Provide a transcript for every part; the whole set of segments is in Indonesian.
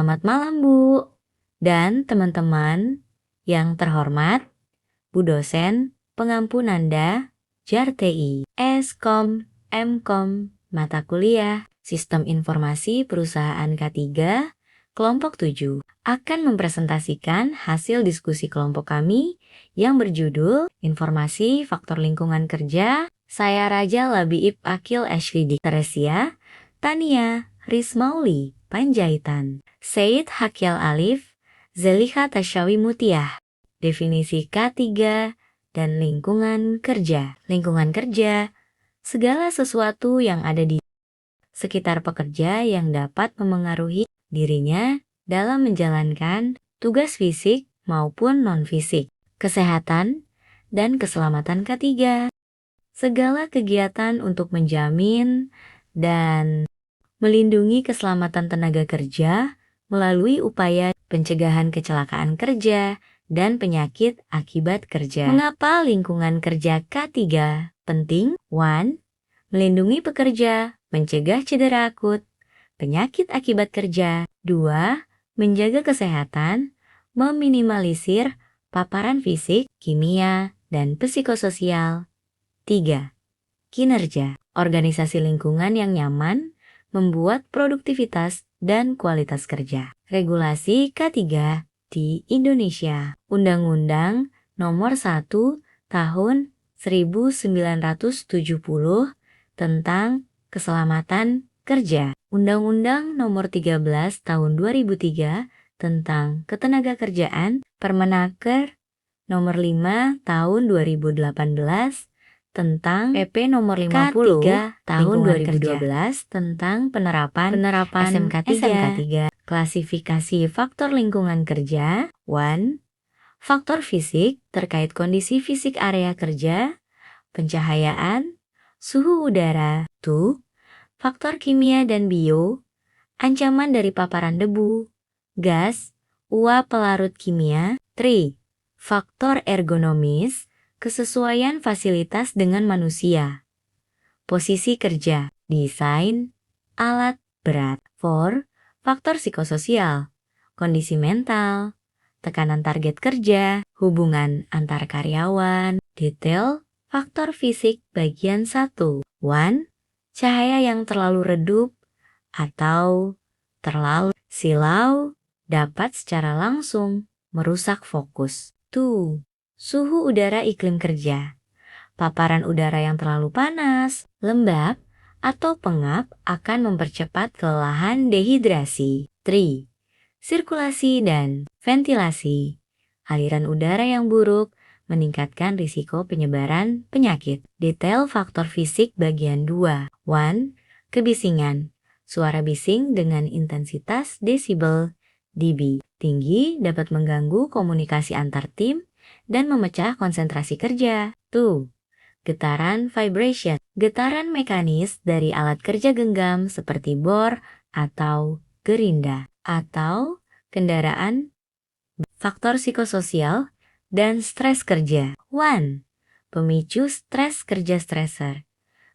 Selamat malam Bu dan teman-teman yang terhormat, Bu dosen, pengampunanda, JAR-TI, Eskom, Mkom, mata kuliah, Sistem Informasi Perusahaan K3, kelompok 7, akan mempresentasikan hasil diskusi kelompok kami yang berjudul Informasi Faktor Lingkungan Kerja. Saya Raja Labiib Akil Ashwidi Teresia, Tania Rismauli Panjaitan, Said Hakyal Alif, Zeliha Tasyawi Mutiah. Definisi K3 dan lingkungan kerja. Lingkungan kerja, segala sesuatu yang ada di sekitar pekerja yang dapat memengaruhi dirinya dalam menjalankan tugas fisik maupun non-fisik, kesehatan, dan keselamatan K3. Segala kegiatan untuk menjamin dan melindungi keselamatan tenaga kerja melalui upaya pencegahan kecelakaan kerja dan penyakit akibat kerja. Mengapa lingkungan kerja K3 penting? 1. Melindungi pekerja, mencegah cedera akut, penyakit akibat kerja. 2. Menjaga kesehatan, meminimalisir paparan fisik, kimia, dan psikososial. 3. Kinerja. Organisasi lingkungan yang nyaman membuat produktivitas dan kualitas kerja. Regulasi K3 di Indonesia. Undang-Undang Nomor 1 Tahun 1970 tentang Keselamatan Kerja. Undang-Undang Nomor 13 Tahun 2003 tentang Ketenagakerjaan. Permenaker Nomor 5 Tahun 2018 tentang PP Nomor 50 Tahun 2012 tentang penerapan SMK3. Klasifikasi faktor lingkungan kerja. 1. Faktor fisik terkait kondisi fisik area kerja, pencahayaan, suhu udara. 2. Faktor kimia dan bio, ancaman dari paparan debu, gas, uap pelarut kimia. 3. Faktor ergonomis, kesesuaian fasilitas dengan manusia. Posisi kerja, desain, alat, berat. 4. Faktor psikososial, kondisi mental, tekanan target kerja, hubungan antar karyawan. Detail faktor fisik bagian 1. 1. Cahaya yang terlalu redup atau terlalu silau dapat secara langsung merusak fokus. 2. Suhu udara iklim kerja. Paparan udara yang terlalu panas, lembab, atau pengap akan mempercepat kelelahan dehidrasi. 3. Sirkulasi dan ventilasi. Aliran udara yang buruk meningkatkan risiko penyebaran penyakit. Detail faktor fisik bagian 2. 1. Kebisingan. Suara bising dengan intensitas desibel dB tinggi dapat mengganggu komunikasi antar tim dan memecah konsentrasi kerja. 2. Getaran vibration. Getaran mekanis dari alat kerja genggam seperti bor atau gerinda. Atau kendaraan. Faktor psikososial dan stres kerja. 1. Pemicu stres kerja stressor.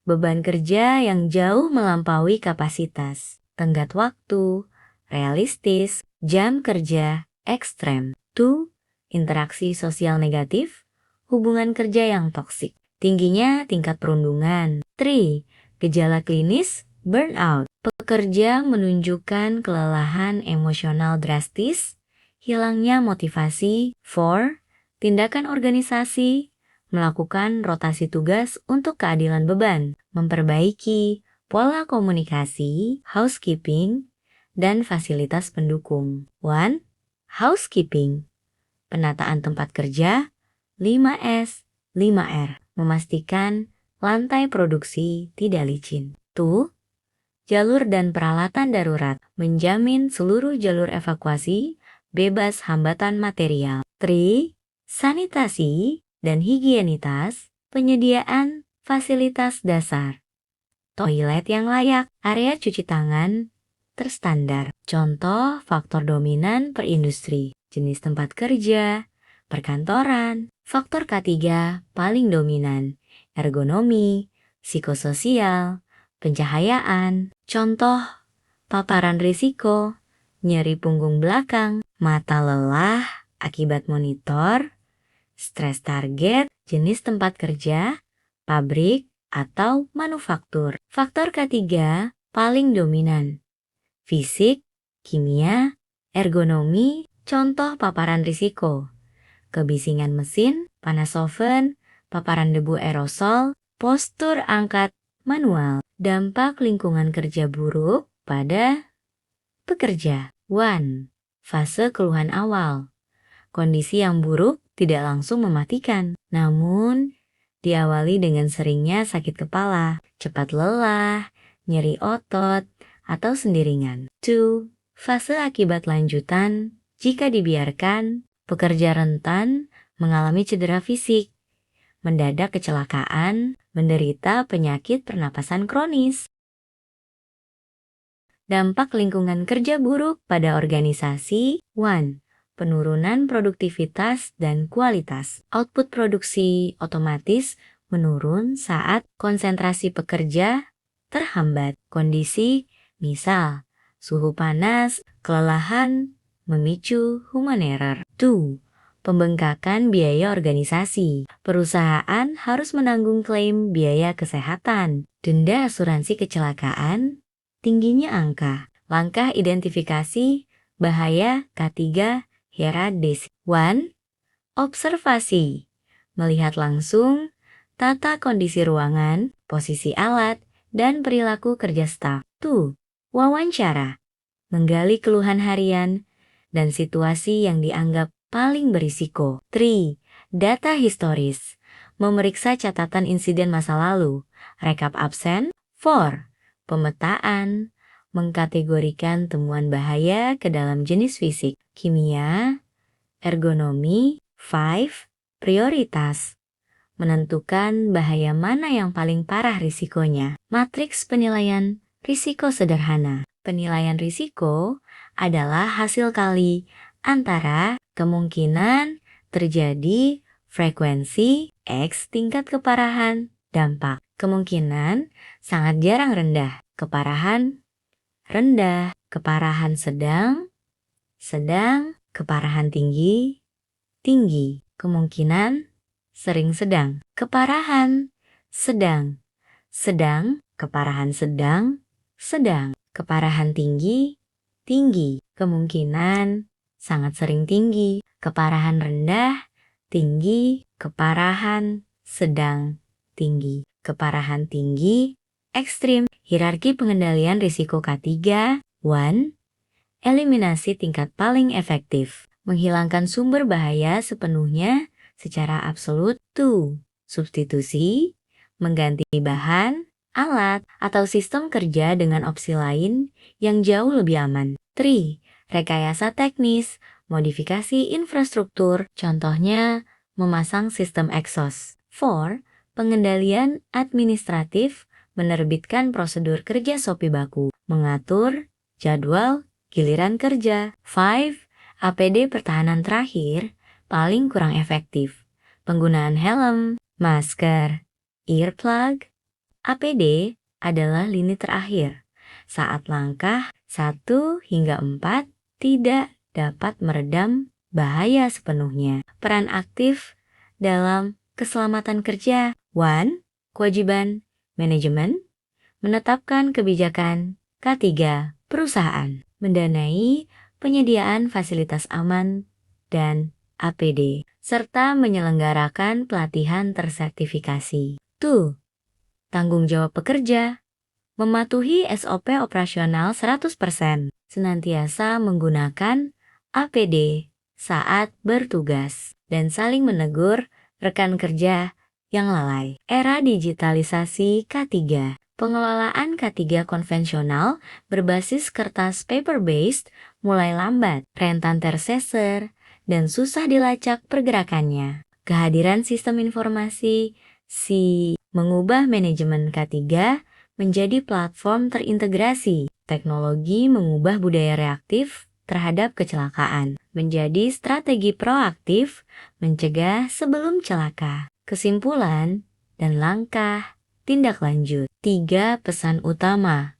Beban kerja yang jauh melampaui kapasitas. Tenggat waktu, realistis, jam kerja ekstrem. 2. Interaksi sosial negatif, hubungan kerja yang toksik, tingginya tingkat perundungan. 3. Gejala klinis, burnout. Pekerja menunjukkan kelelahan emosional drastis, hilangnya motivasi. 4. Tindakan organisasi, melakukan rotasi tugas untuk keadilan beban, memperbaiki pola komunikasi, housekeeping, dan fasilitas pendukung. 1. Housekeeping. Penataan tempat kerja, 5S, 5R. Memastikan lantai produksi tidak licin. 2. Jalur dan peralatan darurat. Menjamin seluruh jalur evakuasi bebas hambatan material. 3. Sanitasi dan higienitas. Penyediaan fasilitas dasar. Toilet yang layak. Area cuci tangan terstandar. Contoh faktor dominan per industri. Jenis tempat kerja, perkantoran. Faktor K3 paling dominan, ergonomi, psikososial, pencahayaan. Contoh paparan risiko, nyeri punggung belakang, mata lelah akibat monitor, stres target, jenis tempat kerja, pabrik, atau manufaktur. Faktor ketiga paling dominan, fisik, kimia, ergonomi, contoh paparan risiko, kebisingan mesin, panas oven, paparan debu aerosol, postur angkat manual. Dampak lingkungan kerja buruk pada pekerja. 1. Fase keluhan awal. Kondisi yang buruk tidak langsung mematikan, namun diawali dengan seringnya sakit kepala, cepat lelah, nyeri otot, atau sendiringan. 2. Fase akibat lanjutan. Jika dibiarkan, pekerja rentan mengalami cedera fisik, mendadak kecelakaan, menderita penyakit pernapasan kronis. Dampak lingkungan kerja buruk pada organisasi. 1. Penurunan produktivitas dan kualitas. Output produksi otomatis menurun saat konsentrasi pekerja terhambat. Kondisi, misal, suhu panas, kelelahan, memicu human error. 2. Pembengkakan biaya organisasi. Perusahaan harus menanggung klaim biaya kesehatan, denda asuransi kecelakaan, tingginya angka. Langkah identifikasi bahaya K3 Hierarkis. 1. Observasi. Melihat langsung tata kondisi ruangan, posisi alat, dan perilaku kerja staf. 2. Wawancara. Menggali keluhan harian dan situasi yang dianggap paling berisiko. 3. Data historis. Memeriksa catatan insiden masa lalu, rekap absen. 4. Pemetaan. Mengkategorikan temuan bahaya ke dalam jenis fisik, kimia, ergonomi. 5. Prioritas. Menentukan bahaya mana yang paling parah risikonya. Matriks penilaian risiko sederhana. Penilaian risiko adalah hasil kali antara kemungkinan terjadi frekuensi X tingkat keparahan dampak. Kemungkinan sangat jarang rendah, keparahan rendah, keparahan sedang, keparahan tinggi, tinggi. Kemungkinan sering sedang, keparahan sedang, keparahan sedang, keparahan tinggi, tinggi. Kemungkinan sangat sering tinggi, keparahan rendah, tinggi, keparahan sedang, tinggi, keparahan tinggi, ekstrim. Hierarki pengendalian risiko K3. 1. Eliminasi tingkat paling efektif. Menghilangkan sumber bahaya sepenuhnya secara absolut. 2. Substitusi. Mengganti bahan, alat, atau sistem kerja dengan opsi lain yang jauh lebih aman. 3. Rekayasa teknis, modifikasi infrastruktur, contohnya memasang sistem exhaust. 4. Pengendalian administratif, menerbitkan prosedur kerja sopi baku, mengatur jadwal giliran kerja. 5. APD pertahanan terakhir, paling kurang efektif. Penggunaan helm, masker, earplug. APD adalah lini terakhir saat langkah 1 hingga 4 tidak dapat meredam bahaya sepenuhnya. Peran aktif dalam keselamatan kerja. 1. Kewajiban manajemen menetapkan kebijakan. K3. Perusahaan mendanai penyediaan fasilitas aman dan APD, serta menyelenggarakan pelatihan tersertifikasi. 2. Tanggung jawab pekerja mematuhi SOP operasional 100%, senantiasa menggunakan APD saat bertugas, dan saling menegur rekan kerja yang lalai. Era digitalisasi K3. Pengelolaan K3 konvensional berbasis kertas paper-based mulai lambat, rentan terseser, dan susah dilacak pergerakannya. Kehadiran sistem informasi mengubah manajemen K3 menjadi platform terintegrasi. Teknologi mengubah budaya reaktif terhadap kecelakaan menjadi strategi proaktif mencegah sebelum celaka. Kesimpulan dan langkah tindak lanjut. 3 pesan utama.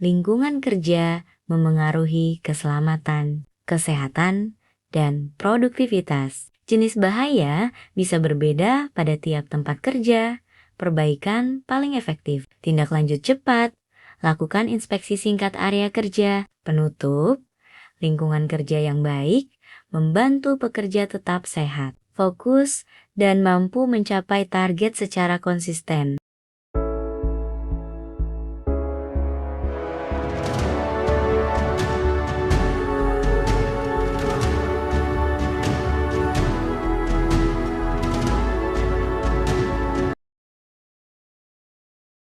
Lingkungan kerja memengaruhi keselamatan, kesehatan, dan produktivitas. Jenis bahaya bisa berbeda pada tiap tempat kerja. Perbaikan paling efektif. Tindak lanjut cepat. Lakukan inspeksi singkat area kerja. Penutup. Lingkungan kerja yang baik membantu pekerja tetap sehat, fokus, dan mampu mencapai target secara konsisten.